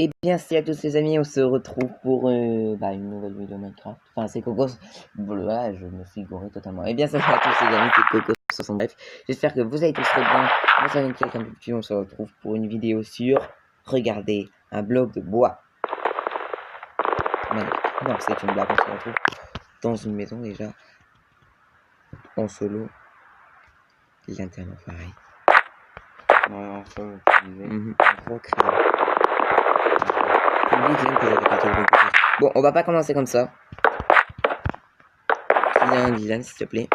Et bien salut à tous les amis, on se retrouve pour une nouvelle vidéo Minecraft. Enfin c'est Cocos, voilà je me suis gouré totalement. Et bien salut à tous les amis, c'est Cocos. Bref, j'espère que vous allez tous très bien. Moi ça vient de quelqu'un de petit, on se retrouve pour une vidéo sur regarder un bloc de bois. Magnifique. Non c'est une blague, on se retrouve dans une maison déjà en solo. L'intérieur pareil. Ouais, en solo, Bon, on va pas commencer comme ça. Viens, Dylan, s'il te plaît.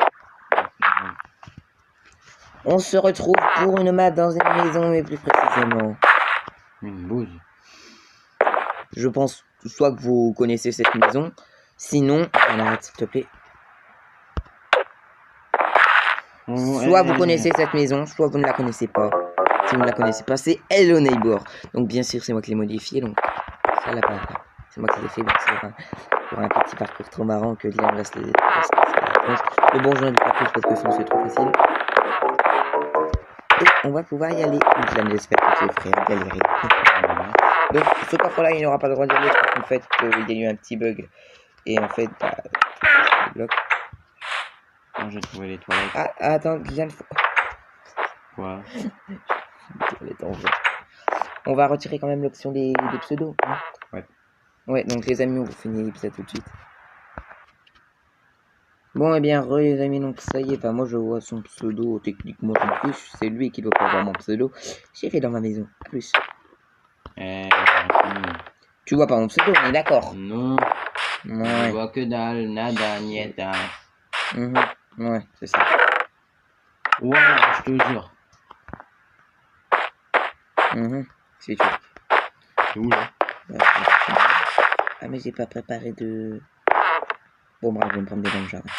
On se retrouve pour une map dans une maison, mais plus précisément. Une bouse. Je pense soit que vous connaissez cette maison, sinon, on arrête s'il te plaît. Soit vous connaissez cette maison, soit vous ne la connaissez pas. Si vous ne la connaissez pas, c'est Hello Neighbor. Donc bien sûr, c'est moi qui l'ai modifié, donc ça l'a pas. C'est moi qui l'ai fait, donc c'est pour un petit parcours trop marrant que Dylan reste les réponses. Mais bon, je n'en dis pas plus parce que sinon c'est trop facile. Et on va pouvoir y aller. Dylan, j'espère que tu es prêt à galérer. Donc ce coffre-là, il n'aura pas le droit d'y aller parce qu'en fait, il y a eu un petit bug. Et en fait, bloc. Quand j'ai trouvé les toilettes. Ah, attends, Dylan, Quoi? On va retirer quand même l'option des pseudos. Hein. Ouais. Ouais, donc les amis, on va finir l'épisode tout de suite. Bon, et bien, les amis, donc ça y est, enfin, moi je vois son pseudo, techniquement en plus, c'est lui qui doit pas avoir mon pseudo. J'ai fait dans ma maison, plus. Tu vois pas mon pseudo, on est d'accord? Non. Ouais. Je vois que dalle, nada, nieta. Ouais, c'est ça. Ouais, je te jure. C'est tout. C'est où là? Ah, mais j'ai pas préparé de. Bon, bref, je vais me prendre des bancs de jardin.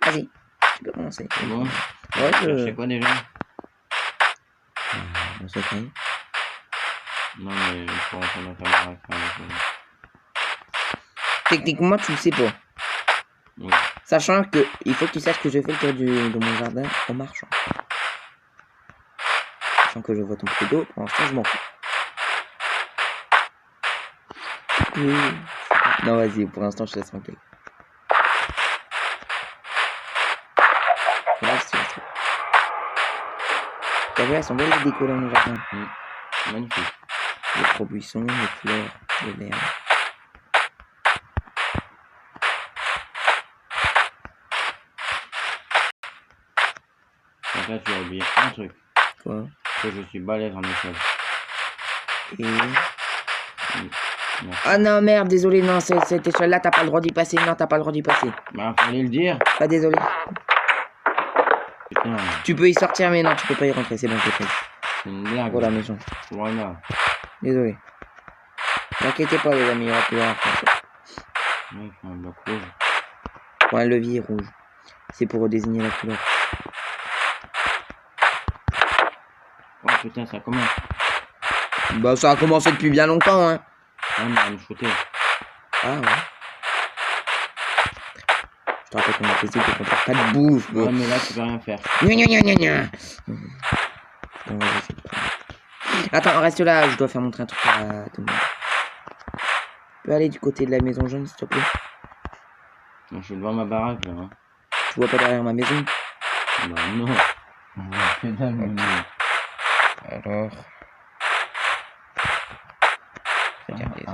Vas-y, tu peux commencer. C'est bon? Ouais, C'est quoi déjà? On se fait. Non, mais pour entrer ma caméra. Techniquement, tu le sais pas. Oui. Sachant que il faut que tu saches que je fais le tour de mon jardin en marchant. Sachant que je vois ton pseudo, pour l'instant, je m'en fous. Non, vas-y, pour l'instant, je te laisse tranquille. T'as vu, elles sont belles les décos dans mon jardin. Magnifique. Les gros buissons, les fleurs, les l'herbe. En fait, tu as oublié un truc. Quoi? Que je suis balèze en échelle. Et... Ah non, merde, désolé, non, cette échelle-là, t'as pas le droit d'y passer. Non, t'as pas le droit d'y passer. Bah, fallait le dire. Pas désolé. Putain. Tu peux y sortir, mais non, tu peux pas y rentrer, c'est bon, c'est fait. C'est une blague. Voilà, maison. Voilà. Désolé. N'inquiétez pas, les amis, il y aura plus rien. Ouais, c'est un bloc rouge. Pour un levier rouge. C'est pour désigner la couleur. Oh putain, ça commence. Bah, ça a commencé depuis bien longtemps, hein. Ah, on va me shooter. Ah ouais. Je te rappelle qu'on a testé qu'on prend pas de bouffe. Ouais, mais là, tu peux rien faire. Gna. Bon, vas-y, c'est pas grave. Attends, reste là, je dois faire montrer un truc à tout le monde. Tu peux aller du côté de la maison jaune, s'il te plaît? Je suis devant ma baraque, là. Hein. Tu vois pas derrière ma maison? Bah, non. On voit que dalle, mon Dieu. Alors... Regardez.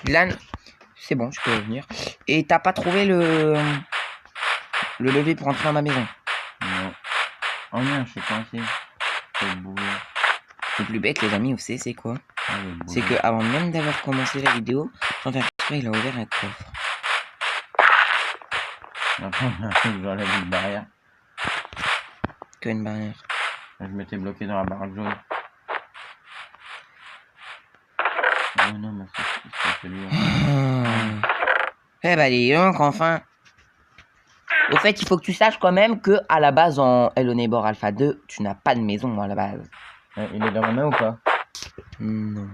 Lan, c'est bon, je peux revenir. Et t'as pas trouvé le levier pour entrer dans ma maison? Non. Oh non, je sais pas ici. C'est le boulot. Le plus bête, les amis, vous savez, c'est quoi? Ah, c'est que avant même d'avoir commencé la vidéo, quand il a ouvert un coffre. Attends, j'enlève une barrière. Que une barrière. Je m'étais bloqué dans la baraque jaune. Oh non, mais c'est celui-là. Eh bah dis donc, enfin. Au fait, il faut que tu saches quand même que à la base en Hello Neighbor Alpha 2, tu n'as pas de maison à la base. Il est dans ma main ou pas? Non.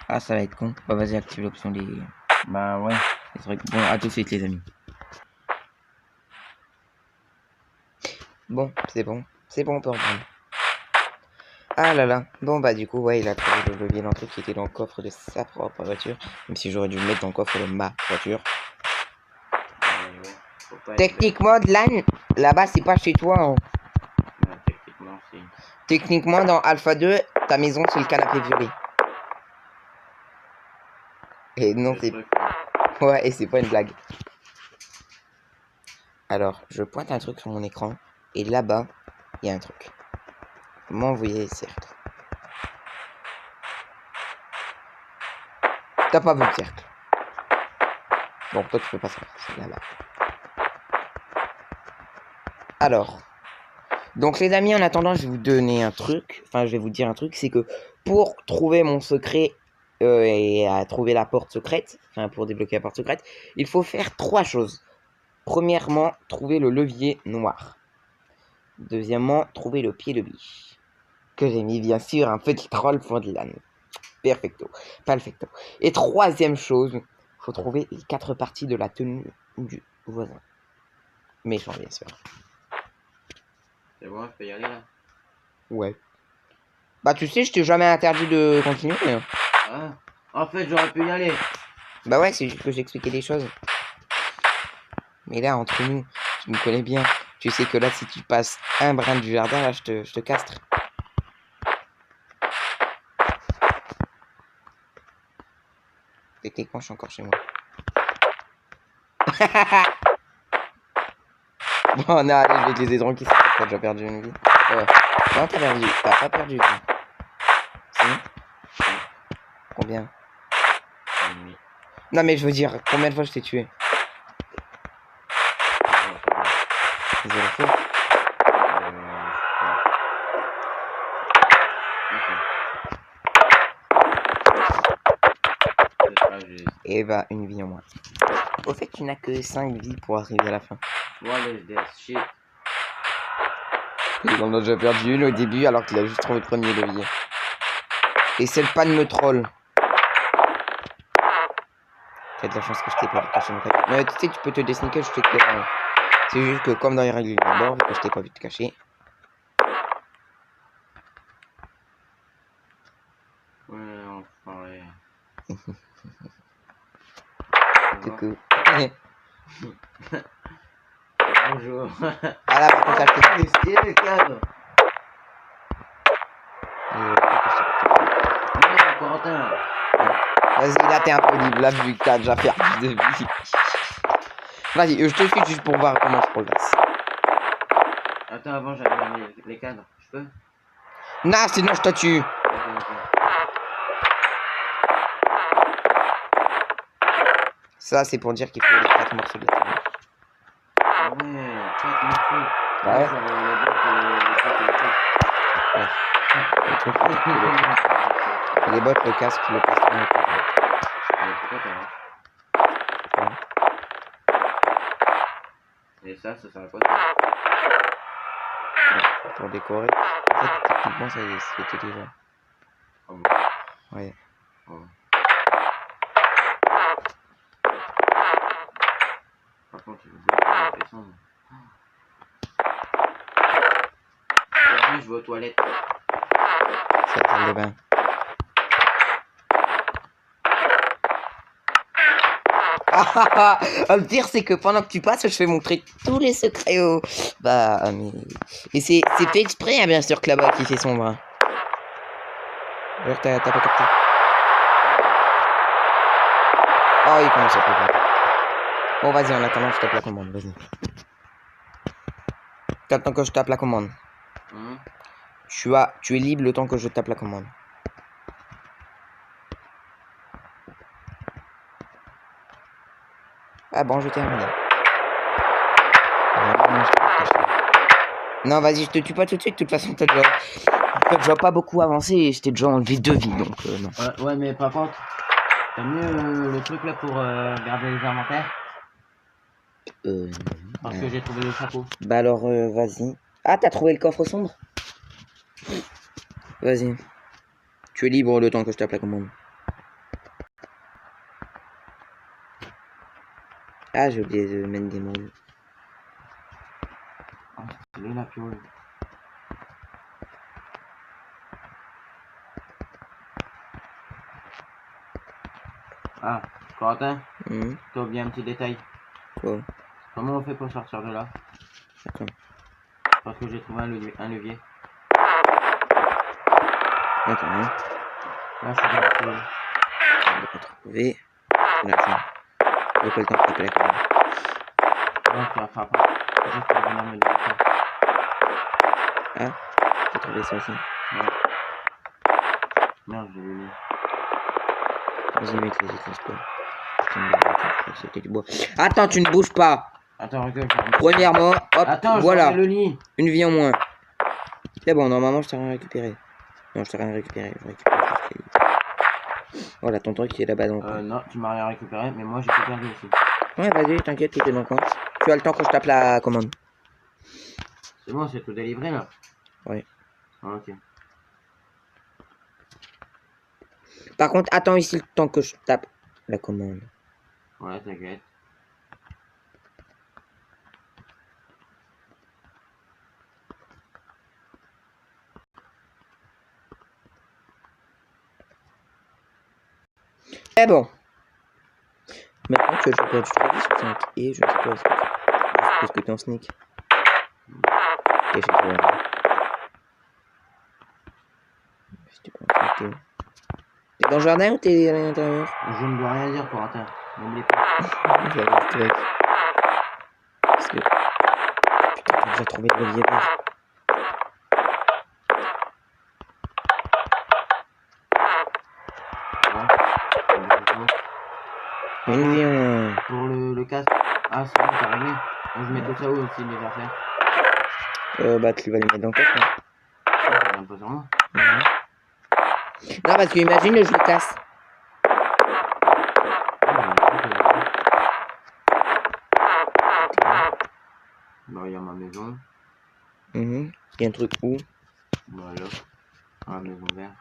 Ah, ça va être con. Bah vas-y, active l'option des Bah ouais. Les trucs. Bon, à tout de suite les amis. Bon, c'est bon. C'est bon, on peut reprendre. Ah là là. Bon bah du coup, ouais, il a trouvé le levier d'entrée qui était dans le coffre de sa propre voiture. Même si j'aurais dû le mettre dans le coffre de ma voiture. Ouais. Techniquement, de l'âne, là-bas, c'est pas chez toi. Hein. Ouais, techniquement, c'est... Techniquement, dans Alpha 2, ta maison, c'est le canapé violet. Et non, c'est... Ouais, et c'est pas une blague. Alors, je pointe un truc sur mon écran. Et là-bas, il y a un truc. M'envoyer les cercles. T'as pas vu le cercle. Bon, toi, tu peux pas savoir. C'est là-bas. Alors... Donc les amis, en attendant, je vais vous donner un truc. Enfin, je vais vous dire un truc. C'est que pour trouver mon secret et à trouver la porte secrète, enfin pour débloquer la porte secrète, il faut faire 3 choses. Premièrement, trouver le levier noir. Deuxièmement, trouver le pied de biche. Que j'ai mis bien sûr un petit troll pour de l'âne. Perfecto. Perfecto. Et troisième chose, il faut trouver les 4 parties de la tenue du voisin. Méchant bien sûr. C'est bon, je peux y aller là? Ouais. Bah tu sais, je t'ai jamais interdit de continuer. Hein. Ah, en fait, j'aurais pu y aller. Bah ouais, c'est juste que j'expliquais des choses. Mais là, entre nous, tu me connais bien. Tu sais que là, si tu passes un brin du jardin, là, je te castre. Techniquement, je suis encore chez moi. Bon, non, allez, je vais te les aider qui t'as déjà perdu une vie. Ouais. Non, t'as perdu. T'as pas perdu une vie. Si? Combien? Oui. Non, mais je veux dire, combien de fois je t'ai tué? Zéro fois. Et bah, une vie en moins. Au fait, tu n'as que 5 vies pour arriver à la fin. What is this shit? Il en a déjà perdu une au début alors qu'il a juste trouvé le premier levier. Et c'est le pas de me troll. T'as de la chance que je t'ai pas vu cacher mon cache. Mais tu sais, tu peux te désniquer, je te cache. C'est juste que comme dans les règles du bord, vu que je t'ai pas vu te cacher. Ouais, enfin, ouais. Coucou. Bonjour. Ah là, par contre, là, je t'ai... C'est le cadre. Corentin. Vas-y, là, t'es un peu libre, là, vu que t'as déjà perdu de vie. Vas-y, je te suis juste pour voir comment je progresse. Attends, avant, j'avais les cadres. Je peux? Non, sinon je te tue. Ok. Ça, c'est pour dire qu'il faut les 4 morceaux de la table. Ah ouais, 4 morceaux. Ouais. Genre, les Les bottes, le casque, le plastron, le coton. Mais pourquoi t'as là? Et ça sert à quoi? Pour décorer. En fait, techniquement, ça c'était déjà. Oh bon. Ouais. Oh. Par contre, tu veux bien descendre. Aujourd'hui, je vais aux toilettes. C'est la salle de bain. Le pire, c'est que pendant que tu passes, je fais montrer tous les secrets au... Bah, mais... Et c'est fait exprès, hein, bien sûr, que là-bas, qui fait sombre. Hein. D'ailleurs, t'as pas capté. Oh, il commence à pleuvoir. Bon, vas-y, en attendant, je tape la commande, vas-y. T'attends que je tape la commande. Tu es libre le temps que je tape la commande. Ah bon, je termine. Non, vas-y, je te tue pas tout de suite. De toute façon, t'as déjà pas beaucoup avancé et je t'ai déjà enlevé 2 vies, donc non. Ouais, mais par contre, t'as mieux le truc là pour garder les inventaires? Parce que j'ai trouvé le chapeau. Bah alors, vas-y. Ah, t'as trouvé le coffre sombre? Vas-y. Tu es libre le temps que je tape la commande. Ah, j'ai oublié de mettre des mots. Ah, c'est la piole. Ah, Corentin, t'as oublié un petit détail. Quoi? Comment on fait pour sortir de là? Attends. Parce que j'ai trouvé un levier. Attends, hein. Là, je suis dans le trou. On va pas trouver. Là, c'est. J'ai pas le temps de frapper la commande. Non, tu vas frapper. Juste pour venir me dire. Ah, j'ai trouvé ça aussi. Ouais. Merde, j'ai oublié. Vas-y, mec, vas-y, casse-toi. C'était du bois. Attends, tu ne bouges pas. Attends, regarde. Premièrement, hop, Attends, voilà. je le lit. Une vie en moins. C'est bon, normalement, je t'ai rien récupéré. Non, je t'ai rien récupéré. Je récupère juste les... Voilà, ton truc qui est là-bas dans le coin. Non, tu m'as rien récupéré, mais moi j'ai tout perdu aussi. Ouais, vas-y, t'inquiète, tout est dans le coin. Tu as le temps que je tape la commande. C'est bon, c'est tout délivré là? Ouais. Ah, ok. Par contre, attends ici le temps que je tape la commande. Ouais, t'inquiète. C'est bon. Maintenant, tu as perdu 3 10 ou 5. Et je ne sais pas ce que tu... Je suppose que t'es en sneak. Ok, j'ai trouvé. Si tu peux en sneak, t'es où? T'es dans le jardin ou t'es à l'intérieur? Je ne dois rien dire, Corentin. N'oublie pas. Je vais aller le truc. Parce que... Putain, t'as déjà trouvé le levier vert. Une vie en... Pour le casque. Ah, c'est bon, t'as réglé. Donc, je mets tout ça où aussi, mes affaires? Bah, tu vas les mettre dans le coffre. Hein. Ça vient pas sur moi. Non, parce que imagine, je le casse. Bah, il y a ma maison. Il y a un truc où? Voilà. La maison verte.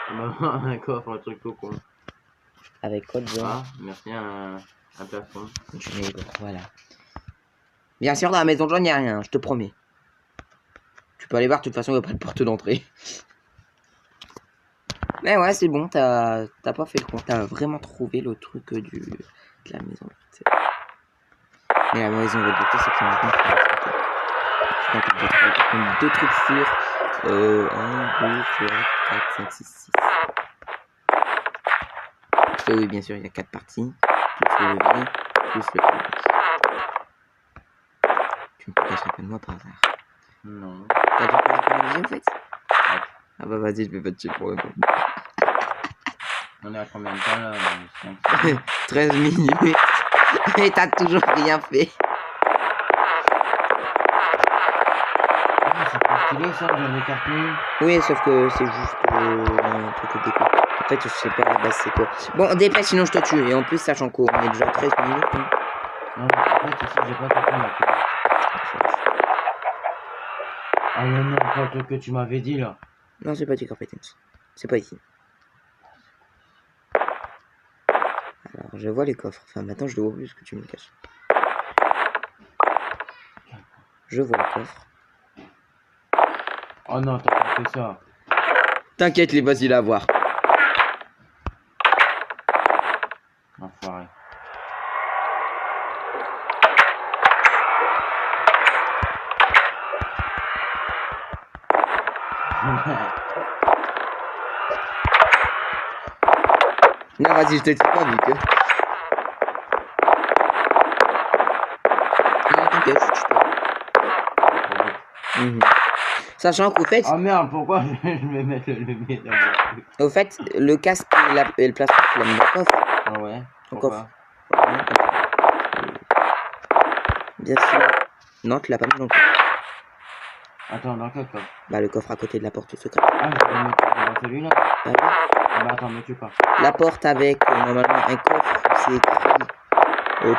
Un coffre, un truc tout con. Avec quoi dedans? Ah, merci, un plafond. Voilà. Bien sûr, dans la maison jaune, il n'y a rien, je te promets. Tu peux aller voir, de toute façon, il n'y a pas de porte d'entrée. Mais ouais, c'est bon, t'as pas fait le con. T'as vraiment trouvé le truc de la maison. Mais la maison de c'est que maintenant, tu as trouvé deux trucs sûrs. 1, 2, 3, 4, 5, 6, 6. Oui, bien sûr, il y a 4 parties. Plus le levier, plus le truc. Tu ne te cacherais pas de moi par hasard. Non. T'as déjà pas le levier en fait? Ah bah vas-y, je vais pas te tuer pour le coup. On est à combien de temps là? 13 minutes. Et t'as toujours rien fait. Ah, c'est pas stylé ça, j'avais carton. Oui, sauf que c'est juste un truc de déco. En fait, je sais pas à la base c'est quoi. Bon, dépêche, sinon je te tue. Et en plus, sachant qu'on est déjà 13 minutes. Hein. Non, en fait, ici, j'ai pas compris là. Ah non, non, pas le truc que tu m'avais dit là. Non, c'est pas du compétence. C'est pas ici. Alors, je vois les coffres. Enfin, maintenant, je le vois plus que tu me le caches. Je vois le coffre. Oh non, t'as pas fait ça. T'inquiète, il est facile à voir. Enfoiré. Non, vas-y, je te dis pas, vu que... Non, t'inquiète, je tue pas. Sachant qu'au fait... Oh merde, pourquoi je vais mettre le levier dans le truc? Au fait, le casque et le plastique, tu l'as mis dans le coffre. Ah ouais? Au Pourquoi? coffre. Bien sûr. Non, tu l'as pas mis dans le coffre. Attends, dans quel coffre? Bah, le coffre à côté de la porte secrète. Ah, je vais le mettre dans celui-là. Bah, oui. Ah bah attends, me tue pas. La porte avec, normalement, un coffre où c'est écrit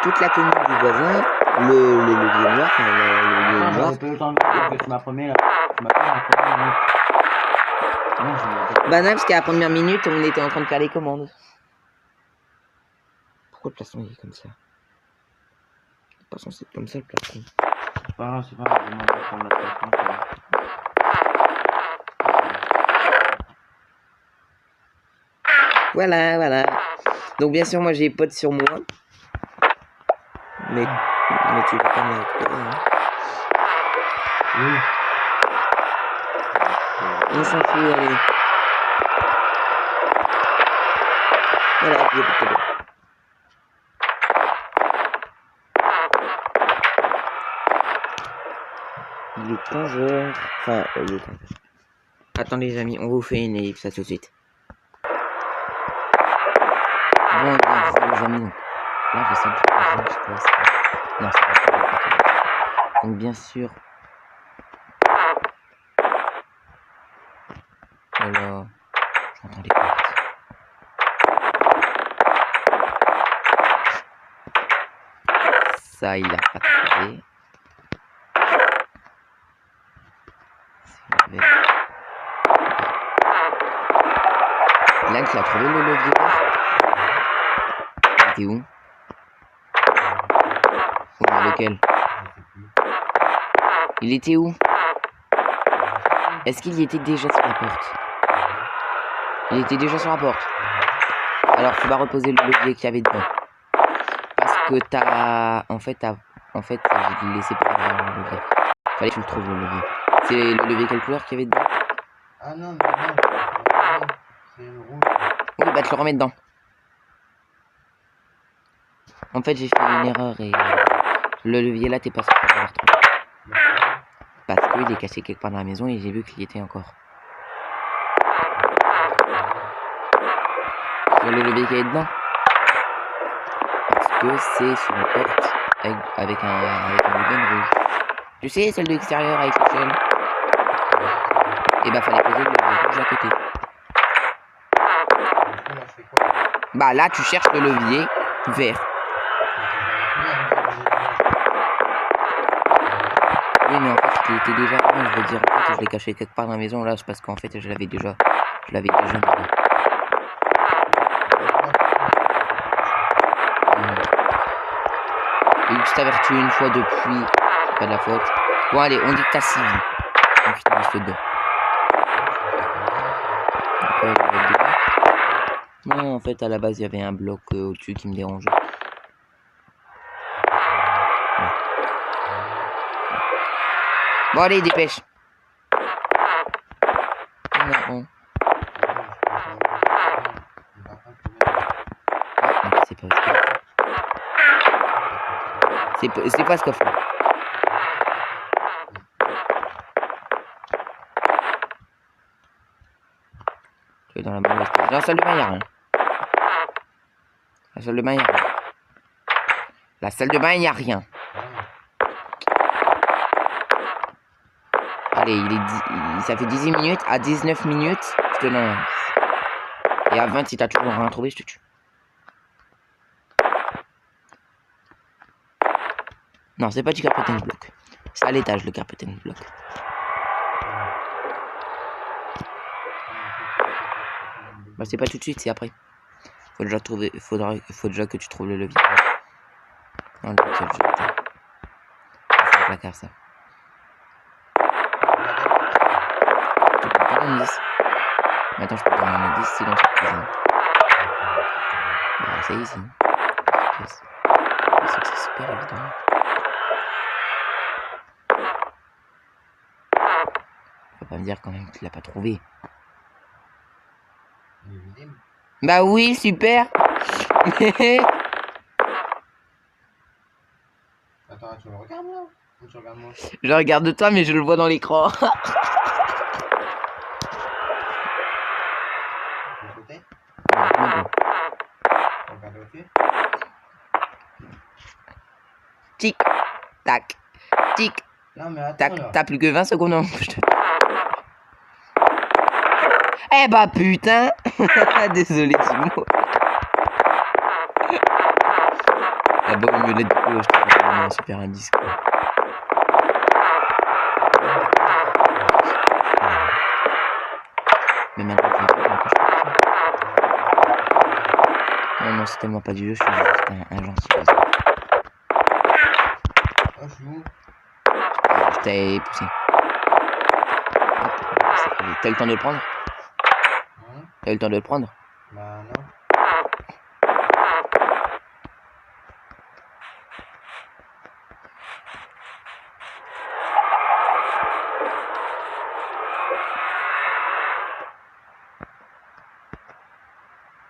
toute la tenue du voisin, le levier noir, enfin, le levier Attends, noir. j'avais pas eu le temps de voir parce que tu m'as promis là. Tu m'as pas la première minute. Non, je m'en rappelle. Bah non, parce qu'à la première minute, on était en train de faire les commandes. Pourquoi le plafond il est comme ça? Il est pas censé être comme ça le plafond. C'est pas grave, je demande de prendre la plafond. Voilà. Donc bien sûr moi j'ai potes sur moi. Mais tu vas pas me récupérer. Hein. Oui. On s'en fout, allez. Voilà, il y a plus de tableau. Il est 15h. Enfin, il est 15h. Attendez les amis, on vous fait une ellipse, ça tout de suite. Bon, les amis, donc là je sais que je sais pas si... Non, c'est pas. Donc bien sûr... Voilà, j'entends les portes. Ça, il a pas trouvé. Là, tu as trouvé le levier vert? Il était où? Lequel? Il était où? Est-ce qu'il y était déjà sur la porte? Il était déjà sur la porte. Alors, tu vas reposer le levier qu'il y avait dedans. Parce que t'as... En fait, j'ai laissé par le levier. Fallait que tu le trouves, le levier. C'est le levier quelle couleur qu'il y avait dedans? Ah non, c'est le rouge. Oui, bah tu le remets dedans. En fait, j'ai fait une erreur et le levier là, t'es pas sûr de l'avoir trouvé. Parce qu'il est caché quelque part dans la maison et j'ai vu qu'il y était encore. Sur le levier qui est dedans. Parce que c'est sur une porte avec un levier rouge. Tu sais, celle de l'extérieur avec l'échelle. Et bah fallait poser le levier rouge à côté. Bah là, tu cherches le levier vert. Oui, mais en fait, il était déjà... Non, je veux dire, en fait, je l'ai caché quelque part dans la maison, là, c'est parce qu'en fait, je l'avais déjà mis. Et je t'avertis une fois depuis, c'est pas de la faute. Bon, allez, on dit que t'as 6 vies. Donc, il te reste 2. Non, en fait, à la base, il y avait un bloc au-dessus qui me dérangeait. Bon, allez, dépêche. Non. C'est pas ce qu'il faut. Tu es dans la mauvaise place. Dans la salle de bain, il n'y a rien. La salle de bain, il n'y a rien. La salle de bain, il n'y a rien. Allez, ça fait 18 minutes. À 19 minutes, je te donne un indice. Et à 20, si t'as toujours rien trouvé, je te tue. Non, c'est pas du carpeting block. C'est à l'étage, le carpeting block. Bah, c'est pas tout de suite, c'est après. Faut déjà que tu trouves le levier. Non, le levier, c'est un placard, ça. Tu prends pas l'indice. Mais attends, je peux prendre un indice, c'est dans cette cuisine. Bah, c'est ici. C'est super évident. Faut pas me dire quand même que tu l'as pas trouvé. Bah oui, super. Attends, tu me regardes là? Ou tu regardes moi? Je regarde toi, mais je le vois dans l'écran. Tic, tac, tic, tac. T'as plus que 20 secondes en je te... Eh bah putain. Désolé Timo. Ah bon, mais là du coup je te fais vraiment un super indice quoi. Mais maintenant tu me dis que je peux. Non, non, c'est tellement pas du jeu, je suis juste un gentil. Vas-y. Ah, je suis où? Je t'ai poussé. Hop, t'as eu le temps de le prendre? Hein? T'as eu le temps de le prendre? Bah non.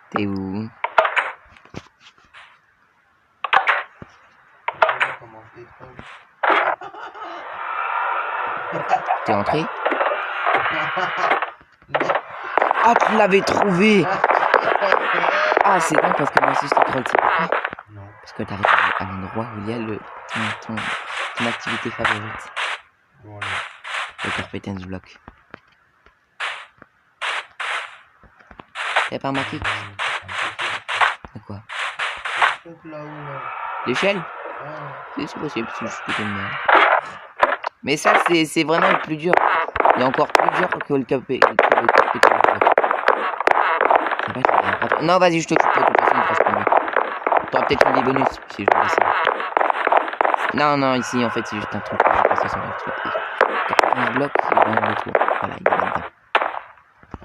T'es où? Comment je détrône. T'es entré? Non. Ah, tu l'avais trouvé! Ah, c'est dingue parce que moi aussi je te troll, c'est pourquoi? Non. Parce que t'arrives à l'endroit où il y a ton activité favorite. Voilà. Le Carpenters Block. T'avais pas remarqué? De quoi? Le truc là-haut là. L'échelle? Ouais. C'est possible, si je suis plutôt de merde. Mais ça, c'est vraiment le plus dur. Il est encore plus dur que le Carpenters Block. Ça va être bien. Non, vas-y, je t'occupe pas, de toute façon, il te reste pas mieux. T'auras peut-être une des bonus si je le laisse. Non, non, ici, en fait, c'est juste un truc pour passer sur le truc. Carpenters Block, il est dans le tour. Voilà, il est là-dedans.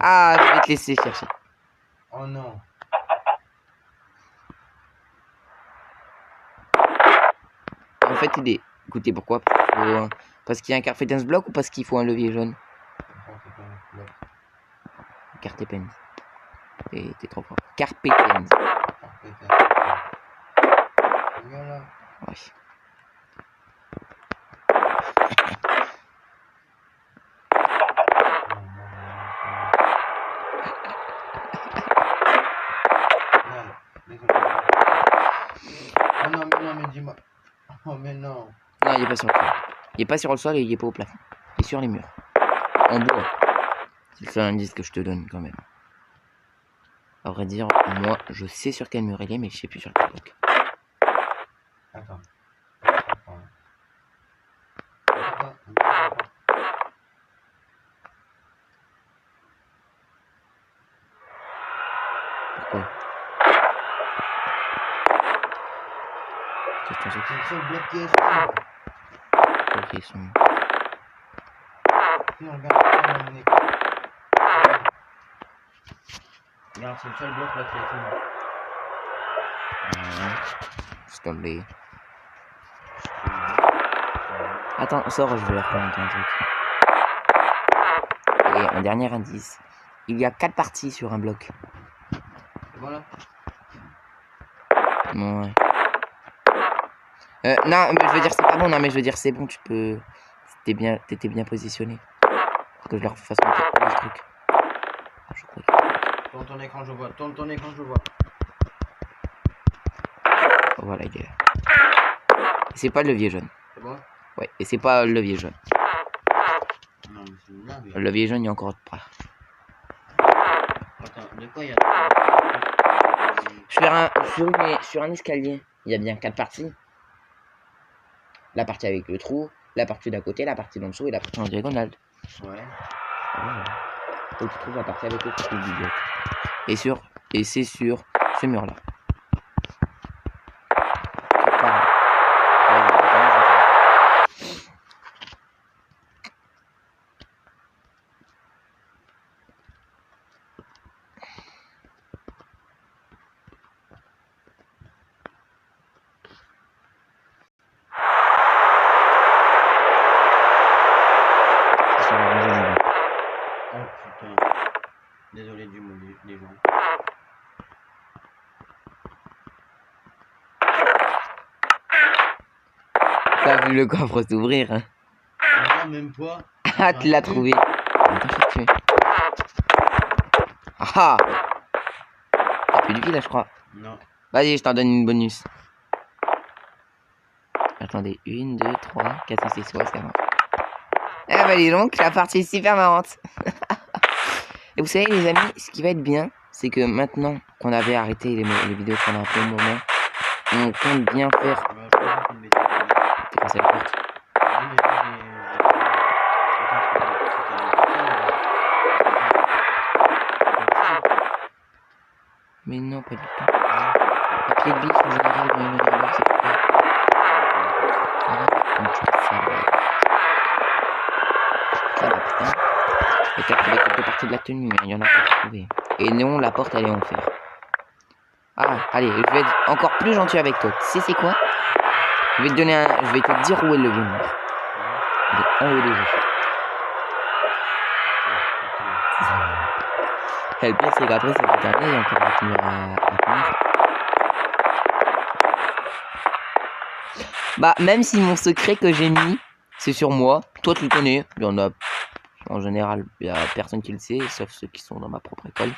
Ah, je vais te laisser chercher. Oh non. En fait, il est. Écoutez, pourquoi? Parce qu'il y a un Carpenters Block ou parce qu'il faut un levier jaune? Carpenters. T'es trop fort. Carpenters. Voilà. Ouais. Oh non, mais dis-moi. Oh, mais non. Non, il est pas sur le sol. Il est pas sur le sol et il est pas au plafond. Il est sur les murs. En bois. C'est le seul indice que je te donne quand même. À vrai dire, moi, je sais sur quel mur il est, mais je sais plus sur quel bloc. Attends. Pourquoi? C'est le seul bloc qui est sombre. Ok, ils sont. Sinon, regarde mon écran. Regarde, c'est le seul bloc là qui est sombre. S'il te plaît. Attends, sors, je vais leur raconter un truc. Et un dernier indice. Il y a 4 parties sur un bloc. Voilà. Ouais. Non, mais je veux dire, c'est pas bon. Non, mais je veux dire, c'est bon, tu peux. T'étais bien positionné. Pour que je leur fasse monter le truc. Je crois que. Tourne ton écran, je vois. Tourne ton écran, je vois. Oh, voilà, il est là. Et c'est pas le levier jaune. C'est bon? Ouais, et c'est pas le levier jaune. Non, mais c'est une blague. Le levier jaune, il y a encore autre part. Attends, de quoi il y a. Sur un escalier, il y a bien 4 parties. La partie avec le trou, la partie d'à côté, la partie d'en dessous et la partie en diagonale. Ouais. Voilà. Donc tu trouves la partie avec le trou du bloc. Et c'est sur ce mur-là. Oh putain. Désolé du mot des gens. T'as vu le coffre s'ouvrir, hein? Non, même pas. Ah, tu l'as trouvé. Attends, je vais te tuer. Ah! T'as plus de vie là, je crois. Non. Vas-y, je t'en donne une bonus. Attendez, 1, 2, 3, 4, 5, 6, ouais, c'est marrant. Eh bah, dis donc, la partie est super marrante. Et vous savez, les amis, ce qui va être bien, c'est que maintenant qu'on avait arrêté les vidéos pendant un bon moment, on compte bien faire. T'es passé à la porte. Mais non, pas du tout. Un pied de biche en général dans une neighbor, c'est quoi? Donc tu fais ça. Ça va, putain. Et t'as trouvé quelques parties de la tenue, hein, il y en a pas trouvé. Et non, la porte elle est en fer. Ah, allez, je vais être encore plus gentil avec toi. Tu sais c'est quoi? Je vais te donner un. Je vais te dire où est le levier noir. Il est en haut déjà. Et le pire c'est qu'après ça peut t'arriver et on peut continuer à tenir. Bah même si mon secret que j'ai mis, c'est sur moi. Toi tu le connais. Il y en a. En général, il y a personne qui le sait, sauf ceux qui sont dans ma propre école.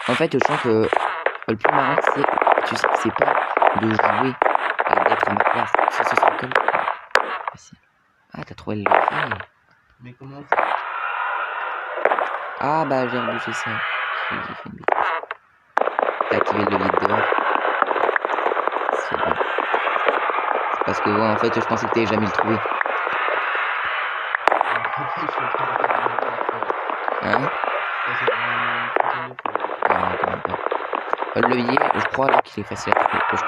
En fait, je sens que le plus marrant, c'est, tu sais, c'est pas de jouer et d'être à ma place. Ça, ce serait comme facile. Ah, t'as trouvé le levier. Mais comment ça? Ah, bah, j'ai rebouché ça. J'ai fait une bêtise. T'as activé le levier de dehors. C'est bon. C'est parce que, ouais, en fait, je pensais que t'avais jamais le trouvé. Hein? Le levier, je crois là qu'il est facile à trouver. Je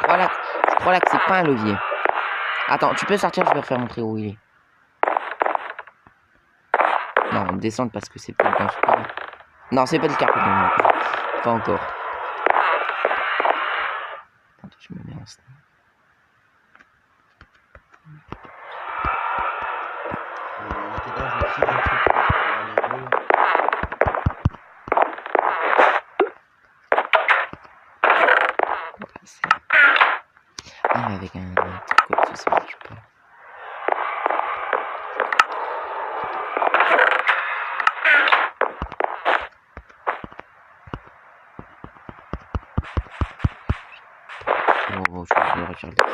crois là que c'est pas un levier. Attends, tu peux sortir, je vais refaire montrer où il est. Non, on descend parce que c'est peut-être dans ce coin. Non, c'est pas le carpet, non. Pas encore. Attends, je me mets en snap. Ah, mais avec un truc comme ça marche pas. Oh, je vais refaire le truc.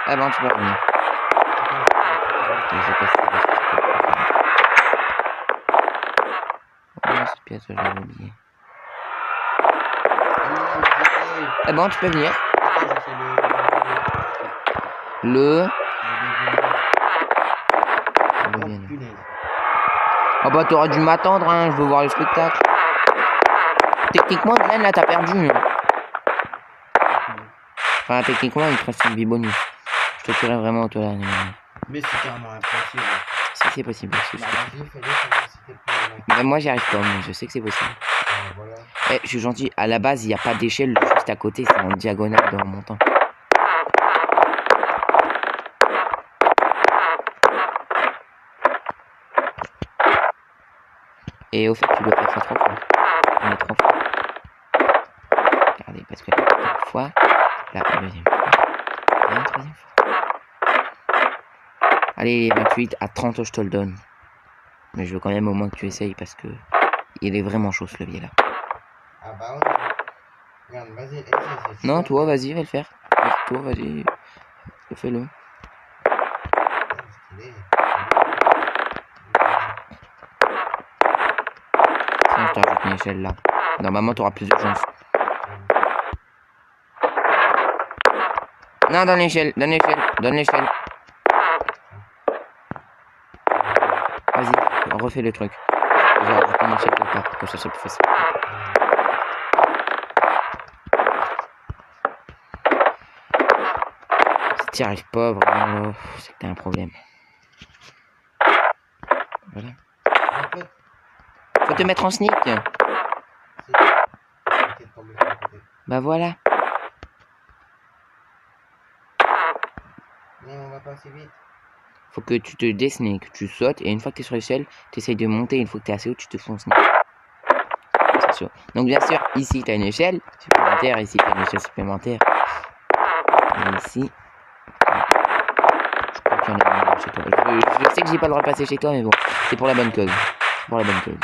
Ah ben tu peux revenir. Je sais pas si c'est parce que oh, cette pièce, je l'avais oubliée. Ah ben tu peux venir. Le ah bah t'aurais dû m'attendre, hein, je veux voir le spectacle. Techniquement, Glenn, là t'as perdu. Hein. Enfin, techniquement, il te reste une vie bonus. Je te tuerai vraiment au toilette. Mais c'est carrément impossible. Si c'est possible. Si, Bah, vas-y, fais-le, c'était plus. mais moi j'y arrive pas, moi je sais que c'est possible. Voilà. Eh, je suis gentil, à la base il n'y a pas d'échelle juste à côté, c'est en diagonale dans mon temps. Et au fait tu dois faire ça 3 fois. On est 3 fois. Regardez, parce que la première fois, la deuxième fois, et la troisième fois. Allez, 28 à 30 je te le donne. Mais je veux quand même au moins que tu essayes parce que il est vraiment chaud ce levier là. Ah bah ouais. Regarde, vas-y, essaye. Non, toi, vas-y, va le faire. Toi, vas-y, fais-le. Sinon, je t'ajoute une échelle là. Normalement, tu auras plus de chance. Non, donne l'échelle, donne l'échelle, donne l'échelle. Vas-y, refais le truc. Je vais rajouter une échelle quelque part, comme ça soit plus facile. Si t'y arrives pas, vraiment, c'est que t'as un problème. Voilà. En fait, Faut te mettre en sneak. Bah voilà. Mais on va pas assez vite. Faut que tu te dessnes, que tu sautes, et une fois que tu es sur l'échelle, tu essayes de monter, une fois que tu es assez haut, tu te fonces. C'est sûr. Donc bien sûr, ici tu as une échelle supplémentaire, ici tu as une échelle supplémentaire. Et ici, je crois qu'il y en a une chez toi. Je sais que j'ai pas le droit de passer chez toi, mais bon, c'est pour la bonne cause. C'est pour la bonne cause.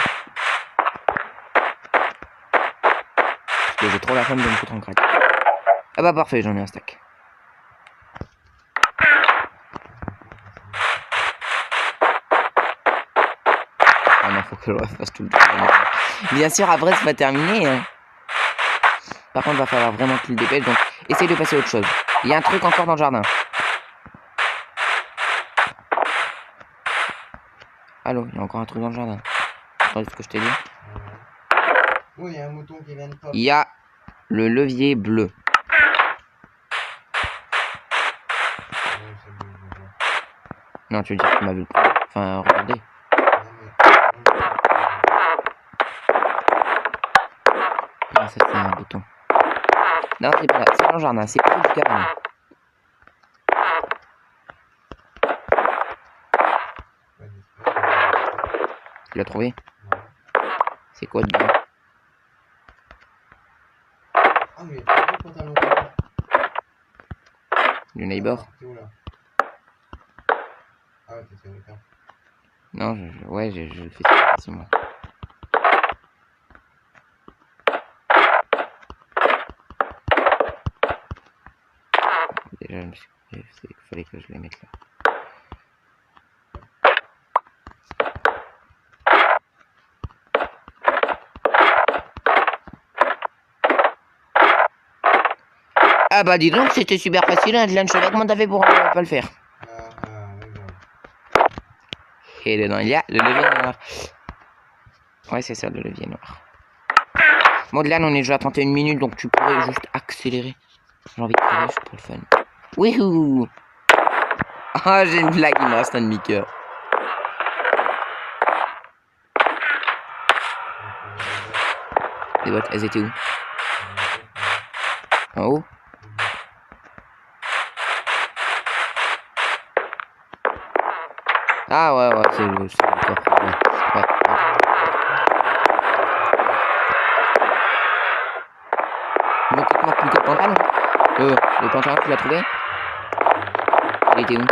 Parce que j'ai trop la flemme de me foutre en crack. Ah bah parfait, j'en ai un stack. faut que je refasse tout le temps. Bien sûr, après, c'est pas terminé. Hein. Par contre, va falloir vraiment que tu le dépêches. Donc, essaye de passer à autre chose. Il y a un truc encore dans le jardin. Allô, il y a encore un truc dans le jardin. Attends, ce que je t'ai dit. Oui, il y a un mouton qui vient de pop. Il y a le levier bleu. Non, tu veux dire que tu m'as vu le prendre. Enfin, regardez. Non, ça c'est un bouton. Non, c'est pas là. C'est dans le jardin. C'est près du cabanon. Tu l'as trouvé? C'est quoi dedans? Ah, mais t'as vu le pantalon rouge? Du neighbor? C'est où là? Ah ouais, t'es sur le cas. Non, ouais, je le fais ça ici, moi. Déjà, il fallait que je les mette là. Ah bah dis donc, c'était super facile, hein, Dylan. Je sais pas comment t'as fait pour pas le faire. Et dedans, il y a le levier noir. Ouais, c'est ça, le levier noir. Bon, Dylan, on est déjà à 31 minutes, donc tu pourrais juste accélérer. J'ai envie de crever juste pour le fun. Wouhou! Ah, j'ai une blague, il me reste un demi-cœur. Les boîtes, elles étaient où? En haut? Ah ouais, ouais, c'est le coffre. Ouais, ouais. Donc il te manque plus que le pantalon. Le pantalon, tu l'as trouvé? Il était où?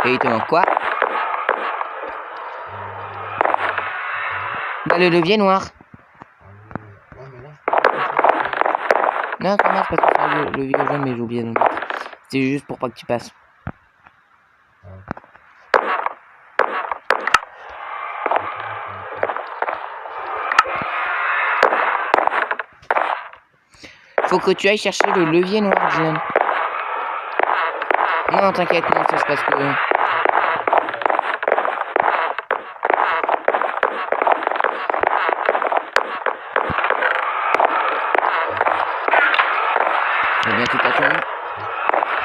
Et il te manque quoi? Bah le levier noir. Non, ça marche parce que c'est le levier jaune, mais j'ai oublié de le mettre. C'est juste pour pas que tu passes. Faut que tu ailles chercher le levier noir, Dylan. Non, t'inquiète, non, ça se passe que... Eh bien, tout à ton...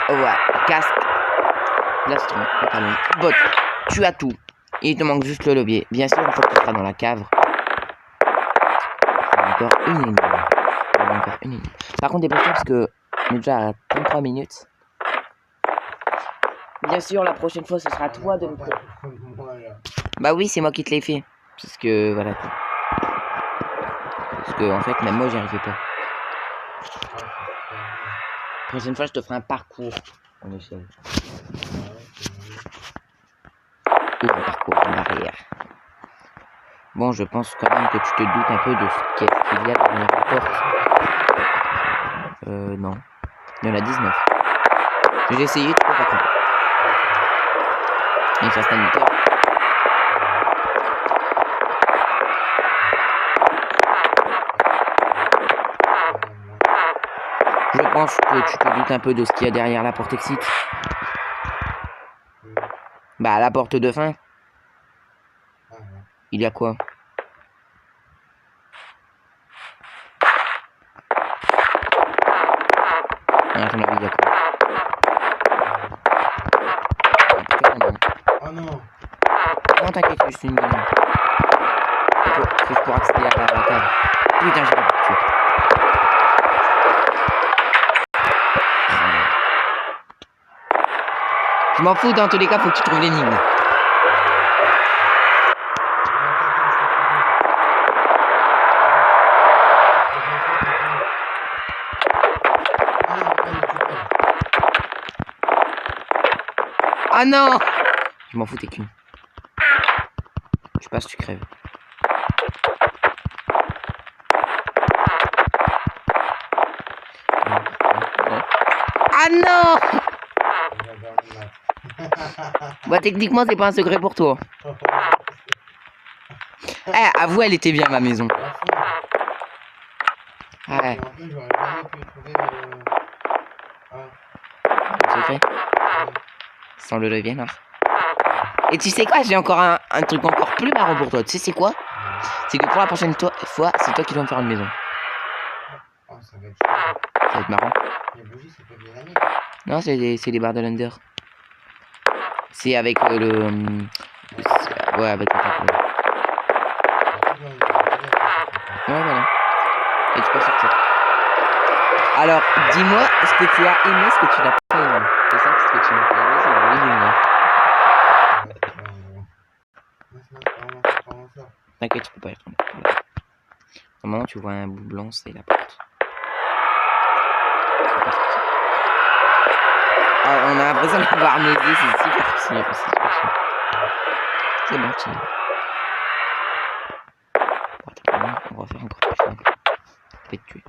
Oh ouais, casque, plastron, pantalon, bottes, tu as tout. Il te manque juste le levier. Bien sûr, une fois que tu seras dans la cave. Encore une énigme. Encore une énigme. Par contre, dépêche-toi parce que on est déjà à 33 minutes. Bien sûr, la prochaine fois, ce sera à toi de me... Bah oui, c'est moi qui te l'ai fait. Parce que, voilà. Parce que, en fait, même moi, j'y arrivais pas. La prochaine fois, je te ferai un parcours en échelle. Ou un parcours en arrière. Bon, je pense quand même que tu te doutes un peu de ce qu'il y a derrière la porte. Non. Il y en a 19. J'ai essayé, tu peux pas comprendre. Il reste un meter. Je pense que tu te doutes un peu de ce qu'il y a derrière la porte exit. Bah, la porte de fin. Il y a quoi? À ton avis, il y a quoi? Oh non! Non, t'inquiète, c'est juste une minute. C'est pour accéder à la cave. Putain, j'ai pas pu. Je m'en fous, dans tous les cas, faut que tu trouves l'énigme. Ah non! Je m'en fous, t'es qu'une. Je passe, tu crèves. Ah non! Bah, techniquement, c'est pas un secret pour toi. Eh, avoue, elle était bien ma maison. Ouais. En plus, j'aurais jamais pu trouver Le secret. Sans le levier, non. Et tu sais quoi, j'ai encore un truc encore plus marrant pour toi. Tu sais c'est quoi? C'est que pour la prochaine fois, c'est toi qui dois me faire une maison. Oh, ça va être chaud. Ça va être marrant. Les bougies, c'est pas bien ami. Non, c'est des barres de l'Under. C'est avec le... Ouais, avec le papier. Ouais, voilà. Et tu peux sortir. Alors, dis-moi ce que tu as aimé, ce que tu n'as pas aimé. C'est ça, ce que tu n'as pas aimé, c'est le dis-moi. T'inquiète, tu peux pas y retourner. Normalement, tu vois un bout blanc, c'est la porte. Ah, on a l'impression d'avoir nausé, c'est super chiant, c'est super chiant. C'est bon, tiens. On va faire encore plus simple. Je vais te tuer.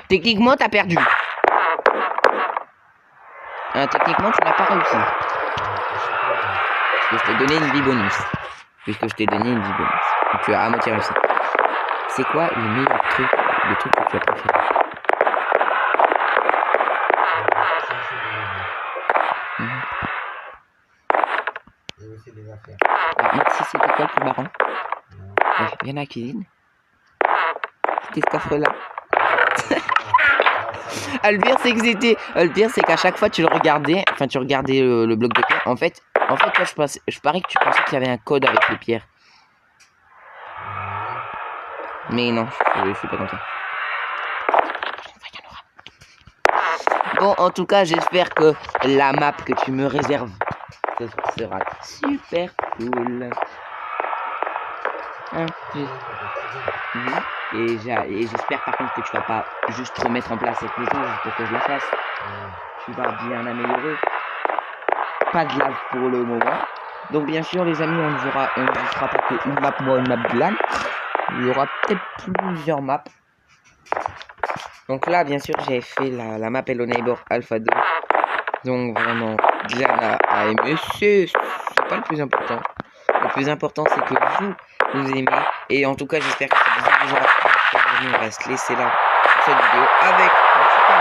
Techniquement, t'as perdu. Techniquement, tu n'as pas réussi. Parce que je t'ai donné une vie bonus. Puisque je t'ai donné une vie bonus. Donc tu as à moitié réussi. C'est quoi le meilleur truc, le truc que tu as préféré? Maxi, c'était quoi le plus marrant? Viens à la cuisine. C'était ce coffre-là. Le pire, c'est que c'était. Le pire, c'est qu'à chaque fois, tu le regardais. Enfin, tu regardais le bloc de pierre. En fait, toi, je parie que tu pensais qu'il y avait un code avec les pierres. Mais non, je suis pas content. Bon, en tout cas, j'espère que la map que tu me réserves sera super cool. Hein, et j'espère par contre que tu vas pas juste remettre en place cette maison juste pour que je la fasse. Tu vas bien améliorer. Pas de lave pour le moment. Donc bien sûr les amis, on ne fera pas que une map moi, une map Glan. Il y aura peut-être plusieurs maps. Donc là bien sûr j'ai fait la map Hello Neighbor Alpha 2. Donc vraiment Glan a aimé. C'est pas le plus important. Le plus important c'est que vous aimez. Et en tout cas j'espère que cette vidéo vous aura plu. On va se laisser là pour cette vidéo avec un super